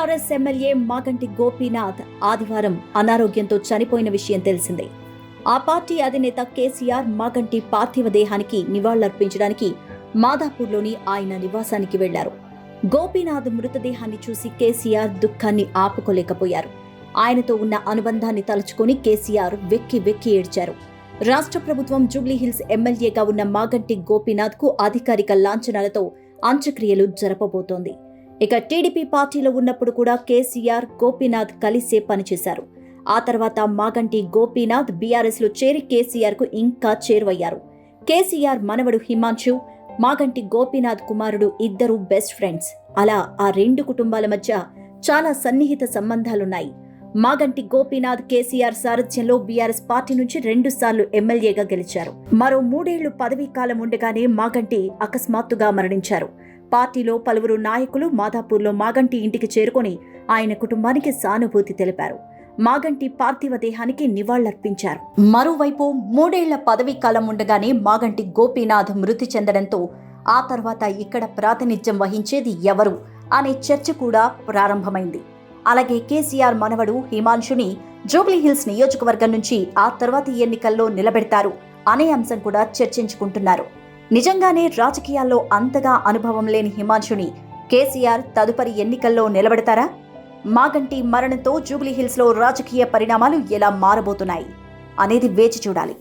BRS MLA Maganti Gopinath ఆదివారం అనారోగ్యంతో చనిపోయిన విషయం తెలిసిందే. ఆ పార్టీ అధినేత కేసీఆర్ మాగంటి పార్థివ దేహానికి నివాళులర్పించడానికి మాదాపూర్లోని ఆయన నివాసానికి వెళ్లారు. గోపీనాథ్ మృతదేహాన్ని చూసి కేసీఆర్ దుఃఖాన్ని ఆపుకోలేకపోయారు. ఆయనతో ఉన్న అనుబంధాన్ని తలుచుకుని కేసీఆర్ వెక్కి వెక్కి ఏడ్చారు. రాష్ట్ర ప్రభుత్వం జూబ్లీహిల్స్ ఎమ్మెల్యేగా ఉన్న మాగంటి గోపీనాథ్ కు అధికారిక లాంఛనాలతో అంత్యక్రియలు జరపబోతోంది. ఇక టీడీపీ పార్టీలో ఉన్నప్పుడు కూడా కేసీఆర్ గోపీనాథ్ కలిసే పనిచేశారు. ఆ తర్వాత మాగంటి గోపీనాథ్ బీఆర్ఎస్ లో చేరి కేసీఆర్ కు ఇంకా చేరువయ్యారు. కేసీఆర్ మనవడు హిమాంశు, మాగంటి గోపీనాథ్ కుమారుడు ఇద్దరు బెస్ట్ ఫ్రెండ్స్. అలా ఆ రెండు కుటుంబాల మధ్య చాలా సన్నిహిత సంబంధాలున్నాయి. మాగంటి గోపీనాథ్ కేసీఆర్ సారథ్యంలో బీఆర్ఎస్ పార్టీ నుంచి 2 సార్లు ఎమ్మెల్యేగా గెలిచారు. మరో 3 ఏళ్లు పదవీ కాలం ఉండగానే మాగంటి అకస్మాత్తుగా మరణించారు. పార్టీలో పలువురు నాయకులు మాదాపూర్లో మాగంటి ఇంటికి చేరుకుని ఆయన కుటుంబానికి సానుభూతి తెలిపారు. మాగంటి పార్థివ దేహానికి నివాళులర్పించారు. మరోవైపు 3 ఏళ్ల పదవీ కాలం ఉండగానే మాగంటి గోపీనాథ్ మృతి చెందడంతో ఆ తర్వాత ఇక్కడ ప్రాతినిధ్యం వహించేది ఎవరు అనే చర్చ కూడా ప్రారంభమైంది. అలాగే కేసీఆర్ మనవడు హిమాంశుని జూబ్లీహిల్స్ నియోజకవర్గం నుంచి ఆ తర్వాతి ఎన్నికల్లో నిలబెడతారు అనే అంశం కూడా చర్చించుకుంటున్నారు. నిజంగానే రాజకీయాల్లో అంతగా అనుభవం లేని హిమాంశుని కేసీఆర్ తదుపరి ఎన్నికల్లో నిలబెడతారా? మాగంటి మరణంతో జూబ్లీహిల్స్లో రాజకీయ పరిణామాలు ఎలా మారబోతున్నాయి అనేది వేచి చూడాలి.